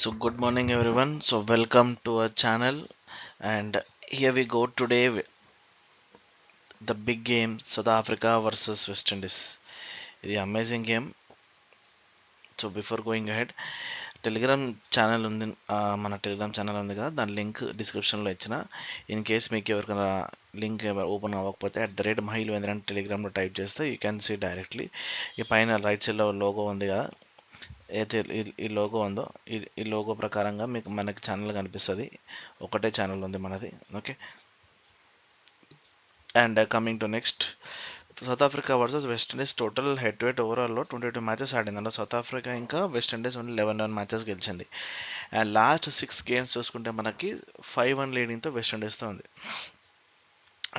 So good morning everyone. So welcome to our channel, and here we go today with the big game, South Africa versus West Indies. The amazing game. So before going ahead, Telegram channel ఉంది, మన Telegram channel ఉంది కదా, దాని link డిస్క్రిప్షన్లో ఇచ్చిన. In case మీకు ఎవరికైనా link open అవ్వకపోతే @మహిళవేంద్ర అని టెలిగ్రామ్లో టైప్ చేస్తే యూ క్యాన్ సీ డైరెక్ట్లీ. ఈ పైన రైట్ సైడ్లో లోగో ఉంది కదా, అయితే ఈ లోగో ఉందో ఈ లోగో ప్రకారంగా మీకు మనకి ఛానల్ కనిపిస్తుంది. ఒకటే ఛానల్ ఉంది మనది. Okay, and coming to next, South Africa versus West Indies. Total head to head ఓవరాల్లో 22 మ్యాచెస్ ఆడింది. అంటే సౌత్ ఆఫ్రికా ఇంకా వెస్ట్ ఇండీస్ ఓన్లీ 11 మ్యాచెస్ గెలిచింది. అండ్ లాస్ట్ 6 గేమ్స్ చూసుకుంటే మనకి 5-1 లీడింగ్తో వెస్ట్ ఇండీస్తో ఉంది.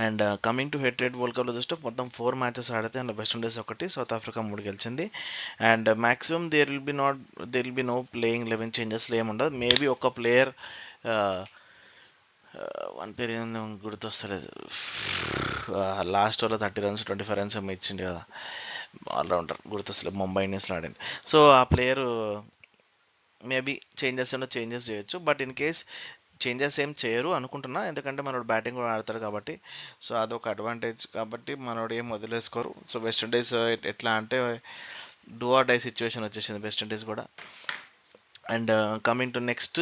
And coming to head to head world కప్లో చూస్తే మొత్తం 4 మ్యాచెస్ ఆడితే అందులో వెస్ట్ ఇండీస్ ఒకటి, సౌత్ ఆఫ్రికా 3 గెలిచింది. And maximum there will be no playing 11 చేంజెస్లో ఏముండదు. మేబీ ఒక ప్లేయర్, వన్ పేరు ఏందో గుర్తొస్తలేదు, లాస్ట్ ఓవర్లో 30 runs 25 runs ఏమో ఇచ్చింది కదా, ఆల్రౌండర్ గుర్తొస్తలేదు, ముంబై ఇండియన్స్లో ఆడింది. సో ఆ ప్లేయర్ మేబీ చేంజెస్ చేయొచ్చు, బట్ ఇన్ కేస్ చేంజెస్ ఏం చేయరు అనుకుంటున్నా, ఎందుకంటే మనోడు బ్యాటింగ్ కూడా ఆడతాడు కాబట్టి. సో అదొక అడ్వాంటేజ్ కాబట్టి మనోడు ఏం వదిలేసుకోరు. సో వెస్ట్ ఇండీస్ ఎట్లా అంటే డూ ఆర్ డై సిచ్యువేషన్ వచ్చేసింది వెస్ట్ ఇండీస్ కూడా. And coming to next,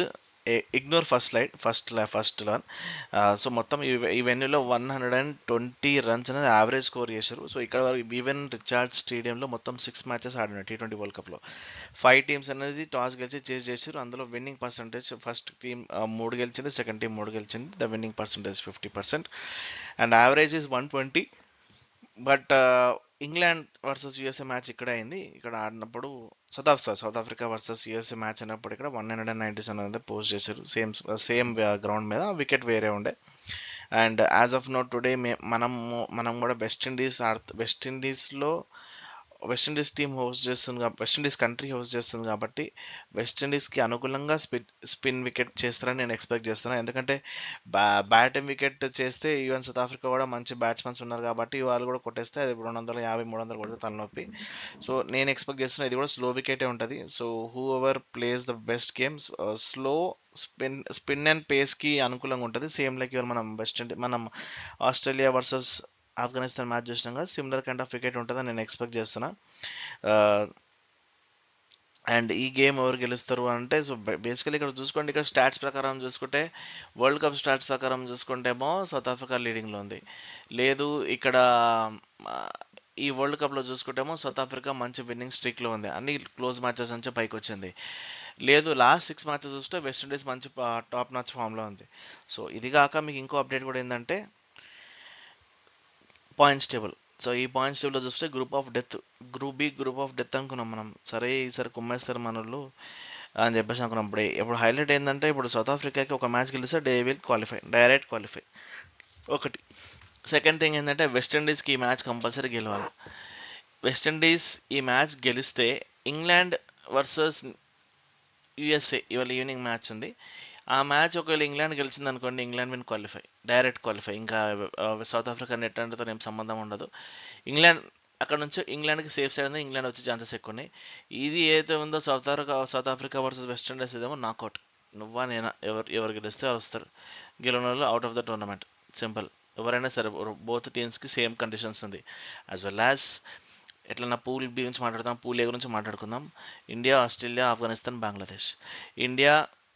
ignore first one. So మొత్తం ఈ వెన్యూలో 120 runs అనేది యావరేజ్ స్కోర్ చేశారు. సో ఇక్కడ వరకు ఈవెన్ రిచార్డ్ స్టేడియంలో మొత్తం 6 మ్యాచెస్ ఆడినారు T20 వరల్డ్ కప్లో. 5 టీమ్స్ అనేది టాస్ గెలిచి చేజ్ చేశారు. అందులో విన్నింగ్ పర్సంటేజ్ ఫస్ట్ టీమ్ 3 గెలిచింది, సెకండ్ టీం 3 గెలిచింది. The winning percentage 50%, and average is 120. But England versus USA match ఇక్కడ అయింది. ఇక్కడ ఆడినప్పుడు south Africa versus USA match అయినప్పుడు ఇక్కడ 197 అనేది పోస్ట్ చేశారు. సేమ్ గ్రౌండ్ మీద, వికెట్ వేరే ఉండే. And as of now today మనం కూడా వెస్ట్ ఇండీస్ టీమ్ హోస్ట్ చేస్తుంది, వెస్ట్ ఇండీస్ కంట్రీ హోస్ట్ చేస్తుంది కాబట్టి వెస్ట్ ఇండీస్కి అనుకూలంగా స్పిన్ వికెట్ చేస్తారని నేను ఎక్స్పెక్ట్ చేస్తున్నాను. ఎందుకంటే బ్యాటింగ్ వికెట్ చేస్తే ఈవెన్ సౌత్ ఆఫ్రికా కూడా మంచి బ్యాట్స్మెన్స్ ఉన్నారు కాబట్టి వాళ్ళు కూడా కొట్టేస్తే అది 250 300 కొడితే తలనొప్పి. సో నేను ఎక్స్పెక్ట్ చేస్తున్నా ఇది కూడా స్లో వికెటే ఉంటుంది. So whoever plays the best games, slow spin and పేస్కి అనుకూలంగా ఉంటుంది. సేమ్ లైక్ ఇవర్ మనం ఆస్ట్రేలియా వర్సెస్ ఆఫ్ఘనిస్తాన్ మ్యాచ్ చూసినాం కదా, సిమిలర్ కైండ్ ఆఫ్ వికెట్ ఉంటుందని నేను ఎక్స్పెక్ట్ చేస్తున్నా. అండ్ ఈ గేమ్ ఎవరు గెలుస్తారు అంటే, సో బేసికలీ ఇక్కడ చూసుకోండి, ఇక్కడ స్టాట్స్ ప్రకారం చూసుకుంటే, వరల్డ్ కప్ స్టాట్స్ ప్రకారం చూసుకుంటేమో సౌత్ ఆఫ్రికా లీడింగ్లో ఉంది. లేదు ఇక్కడ ఆ, ఈ వరల్డ్ కప్లో చూసుకుంటేమో సౌత్ ఆఫ్రికా మంచి విన్నింగ్ స్ట్రీక్లో ఉంది, అన్ని క్లోజ్ మ్యాచెస్ నుంచి పైకి వచ్చింది. లేదు లాస్ట్ 6 మ్యాచెస్ చూస్తే వెస్ట్ ఇండీస్ మంచి టాప్ నాచ్ ఫామ్లో ఉంది. సో ఇది కాక మీకు ఇంకో అప్డేట్ కూడా ఏంటంటే పాయింట్స్ టేబుల్. సో ఈ పాయింట్స్ టేబుల్లో చూస్తే గ్రూప్ ఆఫ్ డెత్ అనుకున్నాం మనం. సరే ఈసారి కుమ్మేస్తారు మనోళ్ళు అని చెప్పేసి అనుకున్నప్పుడు ఇప్పుడు హైలైట్ ఏంటంటే, ఇప్పుడు సౌత్ ఆఫ్రికాకి ఒక మ్యాచ్ గెలిస్తే they will qualify, direct qualify ఒకటి. సెకండ్ థింగ్ ఏంటంటే, వెస్ట్ ఇండీస్కి ఈ మ్యాచ్ కంపల్సరీ గెలవాలి. వెస్ట్ ఇండీస్ ఈ మ్యాచ్ గెలిస్తే ఇంగ్లాండ్ వర్సెస్ యుఎస్ఏ ఇవాళ ఈవినింగ్ మ్యాచ్ ఉంది. ఆ మ్యాచ్ ఒకవేళ ఇంగ్లాండ్ గెలిచింది అనుకోండి, England win qualify, direct qualify. ఇంకా సౌత్ ఆఫ్రికా నెట్ అంటే ఏం సంబంధం ఉండదు. ఇంగ్లాండ్ అక్కడ నుంచి ఇంగ్లాండ్కి సేఫ్ సైడ్ ఉంది, ఇంగ్లాండ్ వచ్చే ఛాన్సెస్ ఎక్కువ ఉన్నాయి. ఇది ఏదైతే ఉందో south Africa versus West Indies ఇదేమో నాకౌట్. నువ్వా నేనా, ఎవరు గెలిస్తే వాళ్ళు వస్తారు, గెలవని వాళ్ళు out of the tournament. Simple. ఎవరైనా సరే బోత్ టీమ్స్కి సేమ్ కండిషన్స్ ఉంది. యాజ్ వెల్ యాజ్ ఎట్లన్నా పూల్ బి గురించి మాట్లాడతాం, పూల్ ఏ గురించి మాట్లాడుకుందాం. India, Australia, Afghanistan, Bangladesh. India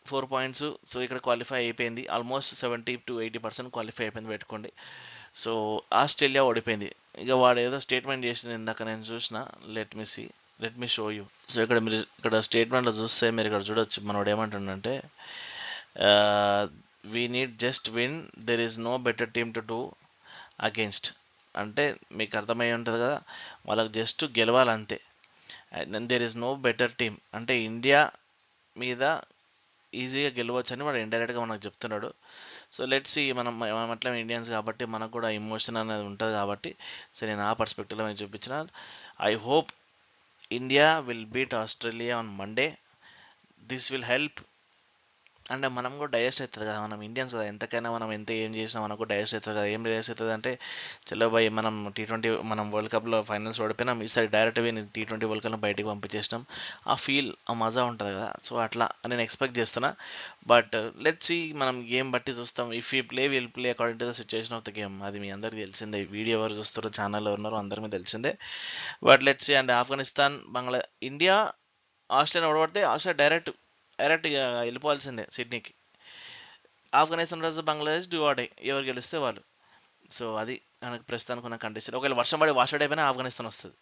4 points. So ఇక్కడ క్వాలిఫై అయిపోయింది, ఆల్మోస్ట్ 70 to 80% క్వాలిఫై అయిపోయింది పెట్టుకోండి. సో ఆస్ట్రేలియా ఓడిపోయింది. ఇక వాడు ఏదో స్టేట్మెంట్ చేసింది ఇందాక నేను చూసిన, let me show you. So ఇక్కడ స్టేట్మెంట్లో చూస్తే మీరు ఇక్కడ చూడొచ్చు, మనోడు ఏమంటుండంటే, we need just win, there is no better team to do against. అంటే మీకు అర్థమై ఉంటుంది కదా, వాళ్ళకి జస్ట్ గెలవాలంతే. And there is no better team అంటే ఇండియా మీద ఈజీగా గెలవచ్చు అని వాడు ఇండైరెక్ట్గా మనకు చెప్తున్నాడు. సో లెట్స్ సీ, మనం అట్లా ఇండియన్స్ కాబట్టి మనకు కూడా ఇమోషన్ అనేది ఉంటుంది కాబట్టి, సరే నేను ఆ పర్స్పెక్టివ్లో నేను చూపించిన. I hope India will beat Australia on Monday. This will help అంటే మనం కూడా డైజెస్ట్ అవుతుంది కదా, మనం ఇండియన్స్ కదా, ఎంతకైనా మనం ఎంత ఏం చేసినా మనకు డైజెస్ట్ అవుతుంది కదా. ఏం డైజెస్ట్ అవుతుంది అంటే, చలో భయ్ మనం T20 మనం వరల్డ్ కప్లో ఫైనల్స్ ఓడిపోయినాం, ఈసారి డైరెక్ట్ పోయి T20 వరల్డ్ కప్లో బయటికి పంపించేసినాం, ఆ ఫీల్ ఆ మజా ఉంటుంది కదా. సో అట్లా నేను ఎక్స్పెక్ట్ చేస్తున్నా. బట్ లెట్స్ సీ, మనం గేమ్ బట్టి చూస్తాం. If you play will play according to the situation of the game. అది మీ అందరికీ తెలిసిందే, ఈ వీడియో ఎవరు చూస్తారో ఛానల్లో ఉన్నారో అందరికీ తెలిసిందే. But let's see. And Afghanistan India Australia ఓడగొడితే ఆస్ట్రేలియా డైరెక్ట్ డైరెక్ట్ ఇక వెళ్ళిపోవాల్సిందే సిడ్నీకి. Afghanistan versus Bangladesh do or die, ఎవరు గెలిస్తే వాళ్ళు. సో అది మనకు ప్రస్తుతానికి ఉన్న కండిషన్. ఒకవేళ వర్షం పడి వాష్ అవుట్ అయిపోయినా ఆఫ్ఘనిస్తాన్ వస్తుంది.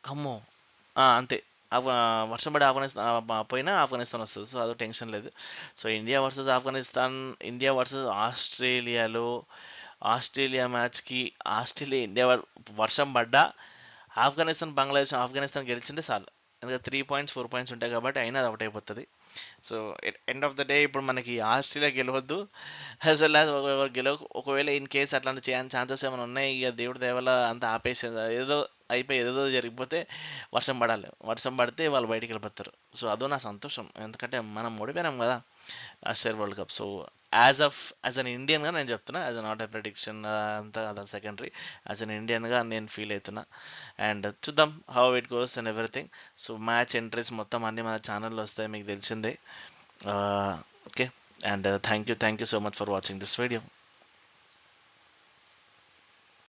ఖమ్మో, అంతే. ఆఫ్ వర్షం పడి ఆఫ్ఘనిస్తాన్ పోయినా ఆఫ్ఘనిస్తాన్ వస్తుంది. సో అదో టెన్షన్ లేదు. So India versus Afghanistan, India versus ఆస్ట్రేలియాలో ఆస్ట్రేలియా మ్యాచ్కి ఆస్ట్రేలియా ఇండియా వర్షం పడ్డా ఆఫ్ఘనిస్తాన్ గెలిచింటే చాలు. ఎందుకంటే 3 పాయింట్స్ 4 పాయింట్స్ ఉంటాయి కాబట్టి అయినా అది అవుట్ అయిపోతుంది. So end of the day ఇప్పుడు మనకి ఆస్ట్రేలియా గెలవద్దు, యాజ్ వెల్ యాజ్ ఒకవేళ ఇన్ కేస్ అట్లాంటి ఛాన్సెస్ ఏమైనా ఉన్నాయి, ఇక దేవుడి దయ వల్ల అంత ఆపేసి ఏదో అయిపోయి ఏదో జరిగిపోతే వర్షం పడాలి. వర్షం పడితే వాళ్ళు బయటికి వెళ్ళిపోతారు. సో అదో నా సంతోషం, ఎందుకంటే మనం ఓడిపోయినాం కదా last year world cup. So as an ఇండియన్గా నేను చెప్తున్నా, యాజ్ నాట్ ఎ ప్రెడిక్షన్ అంతా అదని సెకండరీ. యాజ్ అన్ ఇండియన్గా నేను ఫీల్ అవుతున్నా. అండ్ చూద్దాం how it goes and everything. So match entries మొత్తం అన్ని మన ఛానల్లో వస్తాయి, మీకు తెలిసిందే. Okay. And thank you so much for watching this video.